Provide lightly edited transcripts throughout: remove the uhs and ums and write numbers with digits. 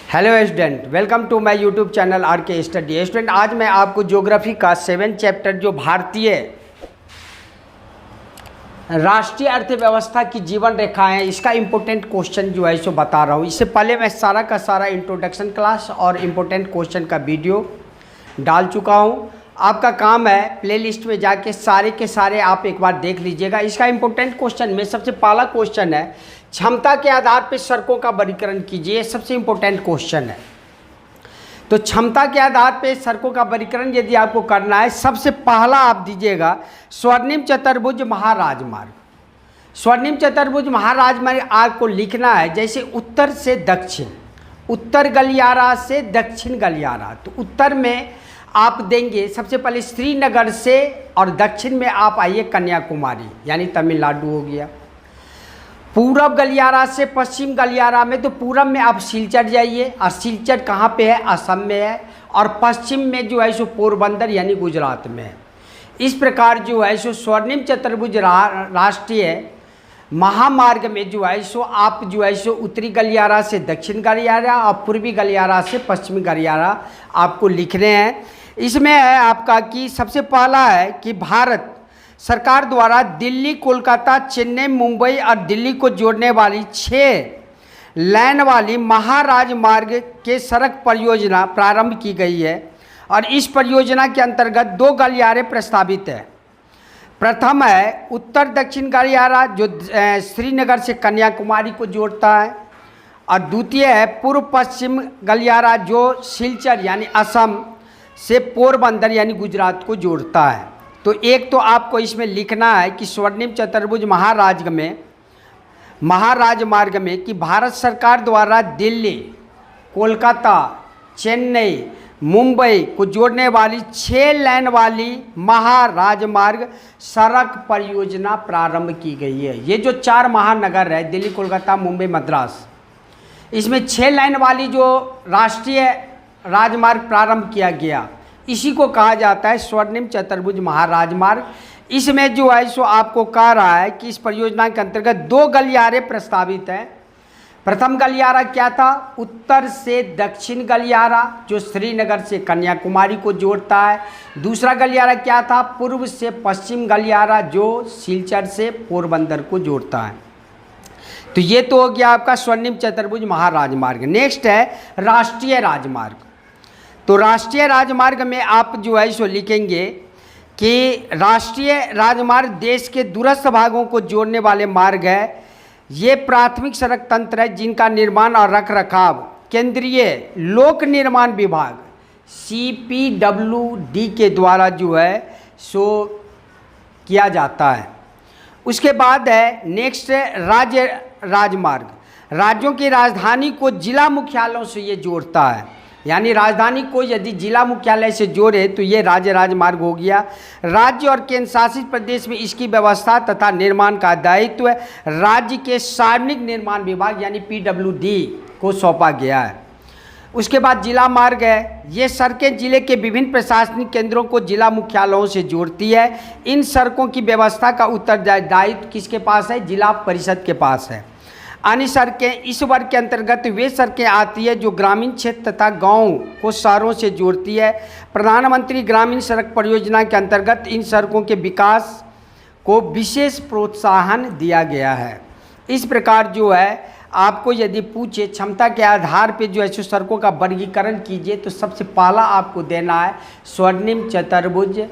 Hello student, welcome to my YouTube channel R K study. Student, आज मैं आपको geography का 7 चैप्टर जो भारतीय राष्ट्रीय अर्थव्यवस्था की जीवन रेखाएं, इसका इम्पोर्टेंट क्वेश्चन जो है सो बता रहा हूँ। इससे पहले मैं सारा का सारा इंट्रोडक्शन क्लास और इम्पोर्टेंट क्वेश्चन का वीडियो डाल चुका हूँ। आपका काम है प्लेलिस्ट में जाके सारे के सारे आप एक बार देख लीजिएगा। इसका इम्पोर्टेंट क्वेश्चन में सबसे पहला क्वेश्चन है, क्षमता के आधार पर सड़कों का वर्गीकरण कीजिए। सबसे इम्पोर्टेंट क्वेश्चन है। तो क्षमता के आधार पर सड़कों का वर्गीकरण यदि आपको करना है, सबसे पहला आप दीजिएगा स्वर्णिम चतुर्भुज महाराजमार्ग। स्वर्णिम चतुर्भुज महाराजमार्ग आपको लिखना है जैसे उत्तर से दक्षिण, उत्तर गलियारा से दक्षिण गलियारा। तो उत्तर में आप देंगे सबसे पहले श्रीनगर से, और दक्षिण में आप आइए कन्याकुमारी यानी तमिलनाडु हो गया। पूरब गलियारा से पश्चिम गलियारा में, तो पूरब में आप सिलचर जाइए, और सिलचर कहाँ पे है? असम में है। और पश्चिम में जो है सो पोरबंदर यानी गुजरात में है। इस प्रकार जो है सो स्वर्णिम चतुर्भुज राष्ट्रीय महामार्ग में जो है सो आप जो है सो उत्तरी गलियारा से दक्षिण गलियारा और पूर्वी गलियारा से पश्चिमी गलियारा आपको लिखने हैं। इसमें है आपका कि सबसे पहला है कि भारत सरकार द्वारा दिल्ली, कोलकाता, चेन्नई, मुंबई और दिल्ली को जोड़ने वाली 6 लेन वाली महाराजमार्ग के सड़क परियोजना प्रारंभ की गई है, और इस परियोजना के अंतर्गत 2 गलियारे प्रस्तावित है। प्रथम है उत्तर दक्षिण गलियारा जो श्रीनगर से कन्याकुमारी को जोड़ता है, और द्वितीय है पूर्व पश्चिम गलियारा जो सिलचर यानी असम से पोरबंदर यानी गुजरात को जोड़ता है। तो एक तो आपको इसमें लिखना है कि स्वर्णिम चतुर्भुज महाराजमार्ग में कि भारत सरकार द्वारा दिल्ली, कोलकाता, चेन्नई, मुंबई को जोड़ने वाली 6 लेन वाली महाराजमार्ग सड़क परियोजना प्रारंभ की गई है। ये जो 4 महानगर है दिल्ली, कोलकाता, मुंबई, मद्रास, इसमें 6 लेन वाली जो राष्ट्रीय राजमार्ग प्रारंभ किया गया, इसी को कहा जाता है स्वर्णिम चतुर्भुज महाराजमार्ग। इसमें जो है सो आपको कह रहा है कि इस परियोजना के अंतर्गत 2 गलियारे प्रस्तावित हैं। प्रथम गलियारा क्या था? उत्तर से दक्षिण गलियारा जो श्रीनगर से कन्याकुमारी को जोड़ता है। दूसरा गलियारा क्या था? पूर्व से पश्चिम गलियारा जो सिलचर से पोरबंदर को जोड़ता है। तो ये तो हो गया आपका स्वर्णिम चतुर्भुज महाराजमार्ग। नेक्स्ट है राष्ट्रीय राजमार्ग। तो राष्ट्रीय राजमार्ग में आप जो है सो लिखेंगे कि राष्ट्रीय राजमार्ग देश के दूरस्थ भागों को जोड़ने वाले मार्ग है। ये प्राथमिक सड़क तंत्र है जिनका निर्माण और रखरखाव केंद्रीय लोक निर्माण विभाग CPWD के द्वारा जो है सो किया जाता है। उसके बाद है नेक्स्ट राज्य राजमार्ग। राज्यों की राजधानी को जिला मुख्यालयों से ये जोड़ता है, यानी राजधानी को यदि जिला मुख्यालय से जोड़े तो ये राज्य राजमार्ग हो गया। राज्य और केंद्र शासित प्रदेश में इसकी व्यवस्था तथा निर्माण का दायित्व राज्य के सार्वजनिक निर्माण विभाग यानी PWD को सौंपा गया है। उसके बाद जिला मार्ग है। ये सड़कें जिले के विभिन्न प्रशासनिक केंद्रों को जिला मुख्यालयों से जोड़ती है। इन सड़कों की व्यवस्था का उत्तरदायित्व किसके पास है? जिला परिषद के पास है। अन्य सड़कें इस वर्ग के अंतर्गत वे सड़कें आती है जो ग्रामीण क्षेत्र तथा गाँव को शहरों से जोड़ती है। प्रधानमंत्री ग्रामीण सड़क परियोजना के अंतर्गत इन सड़कों के विकास को विशेष प्रोत्साहन दिया गया है। इस प्रकार जो है आपको यदि पूछे क्षमता के आधार पर जो है सड़कों का वर्गीकरण कीजिए, तो सबसे पहला आपको देना है स्वर्णिम चतुर्भुज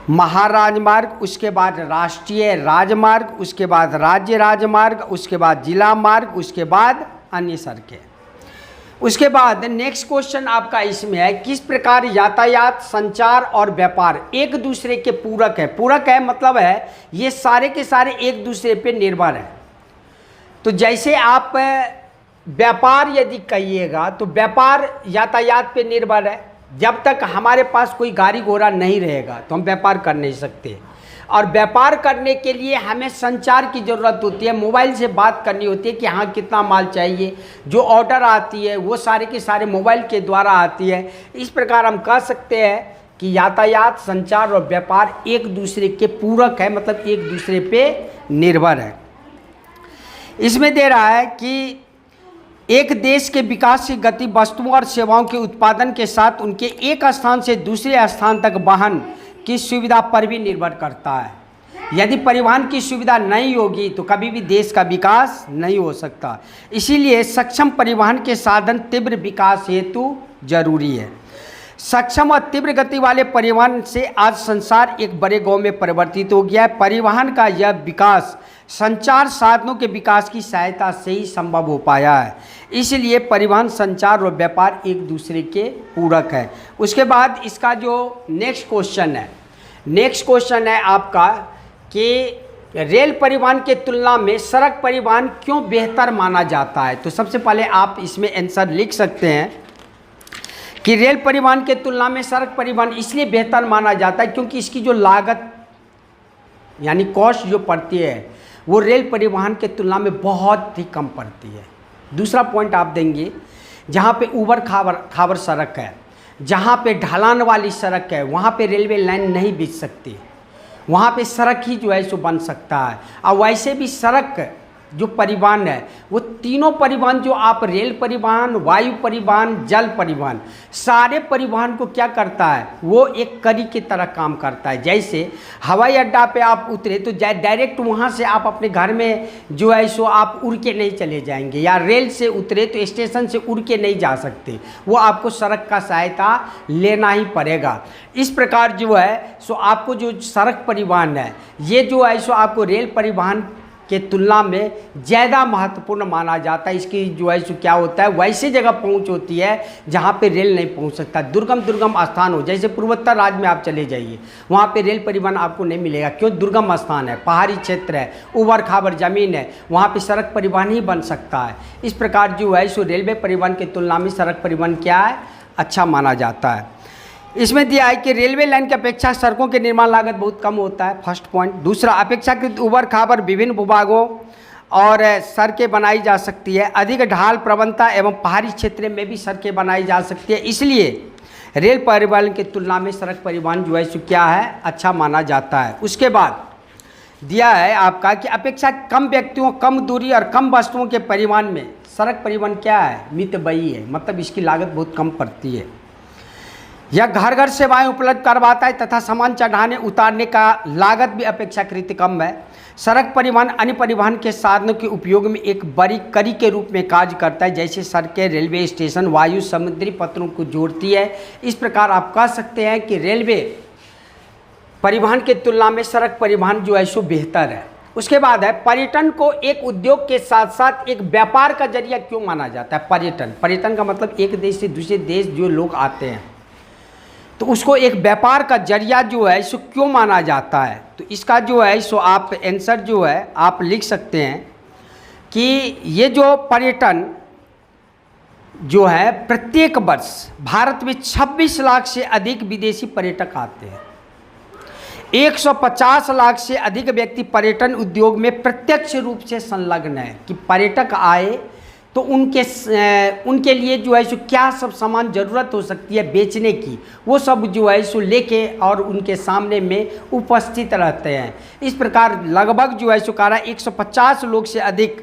महाराजमार्ग, उसके बाद राष्ट्रीय राजमार्ग, उसके बाद राज्य राजमार्ग, उसके बाद जिला मार्ग, उसके बाद अन्य सड़कें। उसके बाद नेक्स्ट क्वेश्चन आपका इसमें है किस प्रकार यातायात, संचार और व्यापार एक दूसरे के पूरक है। पूरक है मतलब है ये सारे के सारे एक दूसरे पे निर्भर है। तो जैसे आप व्यापार यदि कहिएगा तो व्यापार यातायात पे निर्भर है। जब तक हमारे पास कोई गाड़ी घोड़ा नहीं रहेगा तो हम व्यापार कर नहीं सकते, और व्यापार करने के लिए हमें संचार की ज़रूरत होती है। मोबाइल से बात करनी होती है कि हाँ कितना माल चाहिए, जो ऑर्डर आती है वो सारे के सारे मोबाइल के द्वारा आती है। इस प्रकार हम कह सकते हैं कि यातायात, संचार और व्यापार एक दूसरे के पूरक है, मतलब एक दूसरे पे निर्भर है। इसमें दे रहा है कि एक देश के विकास की गति वस्तुओं और सेवाओं के उत्पादन के साथ उनके एक स्थान से दूसरे स्थान तक वाहन की सुविधा पर भी निर्भर करता है। यदि परिवहन की सुविधा नहीं होगी तो कभी भी देश का विकास नहीं हो सकता। इसीलिए सक्षम परिवहन के साधन तीव्र विकास हेतु जरूरी है। सक्षम और तीव्र गति वाले परिवहन से आज संसार एक बड़े गांव में परिवर्तित हो गया है। परिवहन का यह विकास संचार साधनों के विकास की सहायता से ही संभव हो पाया है। इसलिए परिवहन, संचार और व्यापार एक दूसरे के पूरक है। उसके बाद इसका जो नेक्स्ट क्वेश्चन है आपका कि रेल परिवहन के तुलना में सड़क परिवहन क्यों बेहतर माना जाता है। तो सबसे पहले आप इसमें आंसर लिख सकते हैं कि रेल परिवहन के तुलना में सड़क परिवहन इसलिए बेहतर माना जाता है क्योंकि इसकी जो लागत यानी कॉस्ट जो पड़ती है वो रेल परिवहन के तुलना में बहुत ही कम पड़ती है। दूसरा पॉइंट आप देंगे, जहाँ पे ऊबड़ खाबड़ सड़क है, जहाँ पे ढलान वाली सड़क है, वहाँ पे रेलवे लाइन नहीं बिछ सकती, वहाँ पे सड़क ही जो है सो बन सकता है। और वैसे भी सड़क जो परिवहन है वो तीनों परिवहन जो आप रेल परिवहन, वायु परिवहन, जल परिवहन, सारे परिवहन को क्या करता है वो एक कड़ी की तरह काम करता है। जैसे हवाई अड्डा पे आप उतरे तो डायरेक्ट वहाँ से आप अपने घर में जो है सो आप उड़ के नहीं चले जाएंगे, या रेल से उतरे तो स्टेशन से उड़ के नहीं जा सकते, वो आपको सड़क का सहायता लेना ही पड़ेगा। इस प्रकार जो है सो आपको जो सड़क परिवहन है ये जो है सो आपको रेल परिवहन के तुलना में ज़्यादा महत्वपूर्ण माना जाता है। इसकी जो है सो क्या होता है, वैसी जगह पहुंच होती है जहां पे रेल नहीं पहुंच सकता। दुर्गम स्थान हो, जैसे पूर्वोत्तर राज्य में आप चले जाइए, वहां पे रेल परिवहन आपको नहीं मिलेगा। क्यों? दुर्गम स्थान है, पहाड़ी क्षेत्र है, ऊबड़ खाबड़ ज़मीन है, वहाँ पे सड़क परिवहन ही बन सकता है। इस प्रकार जो है सो रेलवे परिवहन की तुलना में सड़क परिवहन क्या है, अच्छा माना जाता है। इसमें दिया है कि रेलवे लाइन की अपेक्षा सड़कों के निर्माण लागत बहुत कम होता है, फर्स्ट पॉइंट। दूसरा, अपेक्षाकृत ऊबड़ खाबड़ विभिन्न भूभागों और सड़कें बनाई जा सकती है। अधिक ढाल प्रवणता एवं पहाड़ी क्षेत्र में भी सड़कें बनाई जा सकती है। इसलिए रेल परिवहन की तुलना में सड़क परिवहन जो है सो क्या है, अच्छा माना जाता है। उसके बाद दिया है आपका कि अपेक्षा कम व्यक्तियों, कम दूरी और कम वस्तुओं के परिवहन में सड़क परिवहन क्या है, मितव्ययी है, मतलब इसकी लागत बहुत कम पड़ती है। यह घर घर सेवाएं उपलब्ध करवाता है तथा सामान चढ़ाने उतारने का लागत भी अपेक्षाकृत कम है। सड़क परिवहन अन्य परिवहन के साधनों के उपयोग में एक बड़ी कड़ी के रूप में कार्य करता है, जैसे सड़कें, रेलवे स्टेशन, वायु, समुद्री पत्रों को जोड़ती है। इस प्रकार आप कह सकते हैं कि रेलवे परिवहन के तुलना में सड़क परिवहन जो है सो बेहतर है। उसके बाद है पर्यटन को एक उद्योग के साथ साथ एक व्यापार का जरिया क्यों माना जाता है। पर्यटन का मतलब एक देश से दूसरे देश जो लोग आते हैं तो उसको एक व्यापार का जरिया जो है सो क्यों माना जाता है। तो इसका जो है सो आप आंसर जो है आप लिख सकते हैं कि ये जो पर्यटन जो है प्रत्येक वर्ष भारत में 26 लाख से अधिक विदेशी पर्यटक आते हैं। 150 लाख से अधिक व्यक्ति पर्यटन उद्योग में प्रत्यक्ष रूप से संलग्न है कि पर्यटक आए तो उनके लिए जो है सो क्या सब सामान ज़रूरत हो सकती है बेचने की, वो सब जो है सो लेके और उनके सामने में उपस्थित रहते हैं। इस प्रकार लगभग जो है सो 150 लोग से अधिक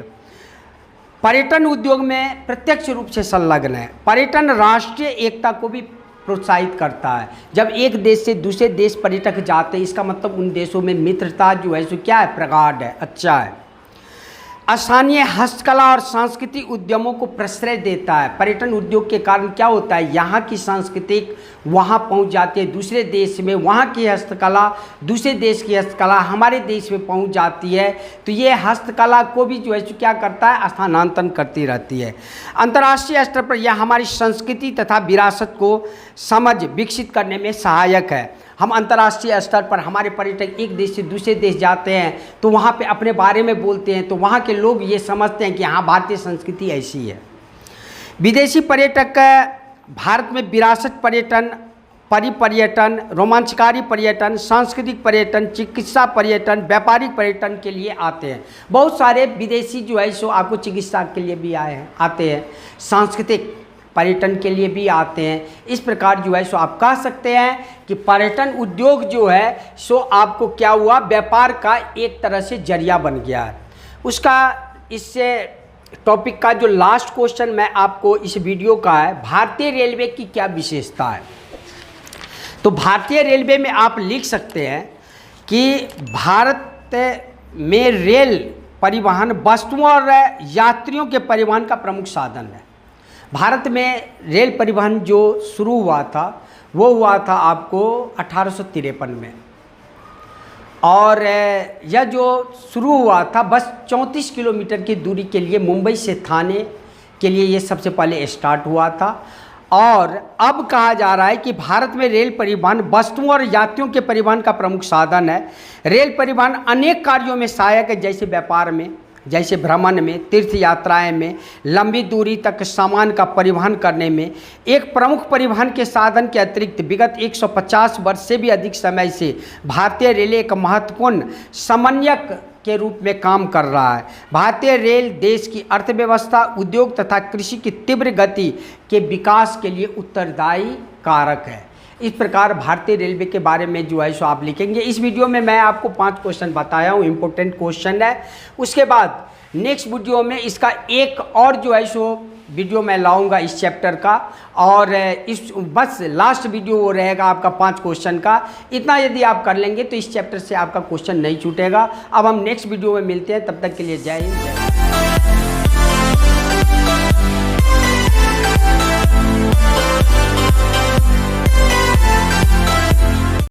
पर्यटन उद्योग में प्रत्यक्ष रूप से संलग्न है। पर्यटन राष्ट्रीय एकता को भी प्रोत्साहित करता है। जब एक देश से दूसरे देश पर्यटक जाते हैं इसका मतलब उन देशों में मित्रता जो है सो क्या है, प्रगाढ़ है, अच्छा है। स्थानीय हस्तकला और सांस्कृतिक उद्यमों को प्रश्रय देता है। पर्यटन उद्योग के कारण क्या होता है, यहाँ की सांस्कृतिक वहाँ पहुँच जाती है दूसरे देश में, वहाँ की हस्तकला दूसरे देश की हस्तकला हमारे देश में पहुँच जाती है। तो ये हस्तकला को भी जो है क्या करता है, स्थानांतरण करती रहती है। अंतर्राष्ट्रीय स्तर पर यह हमारी संस्कृति तथा विरासत को समझ विकसित करने में सहायक है। हम अंतर्राष्ट्रीय स्तर पर हमारे पर्यटक एक देश से दूसरे देश जाते हैं तो वहाँ पे अपने बारे में बोलते हैं तो वहाँ के लोग ये समझते हैं कि हाँ भारतीय संस्कृति ऐसी है। विदेशी पर्यटक भारत में विरासत पर्यटन, परिपर्यटन, रोमांचकारी पर्यटन, सांस्कृतिक पर्यटन, चिकित्सा पर्यटन, व्यापारिक पर्यटन के लिए आते हैं। बहुत सारे विदेशी जो है सो आपको चिकित्सा के लिए भी आते हैं, सांस्कृतिक पर्यटन के लिए भी आते हैं। इस प्रकार जो है सो आप कह सकते हैं कि पर्यटन उद्योग जो है सो आपको क्या हुआ, व्यापार का एक तरह से जरिया बन गया है। उसका इससे टॉपिक का जो लास्ट क्वेश्चन मैं आपको इस वीडियो का है, भारतीय रेलवे की क्या विशेषता है। तो भारतीय रेलवे में आप लिख सकते हैं कि भारत में रेल परिवहन वस्तुओं और यात्रियों के परिवहन का प्रमुख साधन है। भारत में रेल परिवहन जो शुरू हुआ था वो हुआ था आपको 1853 में, और यह जो शुरू हुआ था बस 34 किलोमीटर की दूरी के लिए मुंबई से थाने के लिए ये सबसे पहले स्टार्ट हुआ था। और अब कहा जा रहा है कि भारत में रेल परिवहन वस्तुओं और यात्रियों के परिवहन का प्रमुख साधन है। रेल परिवहन अनेक कार्यों में सहायक है, जैसे व्यापार में, जैसे भ्रमण में, तीर्थ यात्राएं में, लंबी दूरी तक सामान का परिवहन करने में। एक प्रमुख परिवहन के साधन के अतिरिक्त विगत 150 वर्ष से भी अधिक समय से भारतीय रेल एक महत्वपूर्ण समन्वयक के रूप में काम कर रहा है। भारतीय रेल देश की अर्थव्यवस्था, उद्योग तथा कृषि की तीव्र गति के विकास के लिए उत्तरदायी कारक है। इस प्रकार भारतीय रेलवे के बारे में जो है सो आप लिखेंगे। इस वीडियो में मैं आपको 5 क्वेश्चन बताया हूँ, इम्पोर्टेंट क्वेश्चन है। उसके बाद नेक्स्ट वीडियो में इसका एक और जो है सो वीडियो मैं लाऊंगा इस चैप्टर का, और इस बस लास्ट वीडियो वो रहेगा आपका 5 क्वेश्चन का। इतना यदि आप कर लेंगे तो इस चैप्टर से आपका क्वेश्चन नहीं छूटेगा। अब हम नेक्स्ट वीडियो में मिलते हैं, तब तक के लिए जय हिंद।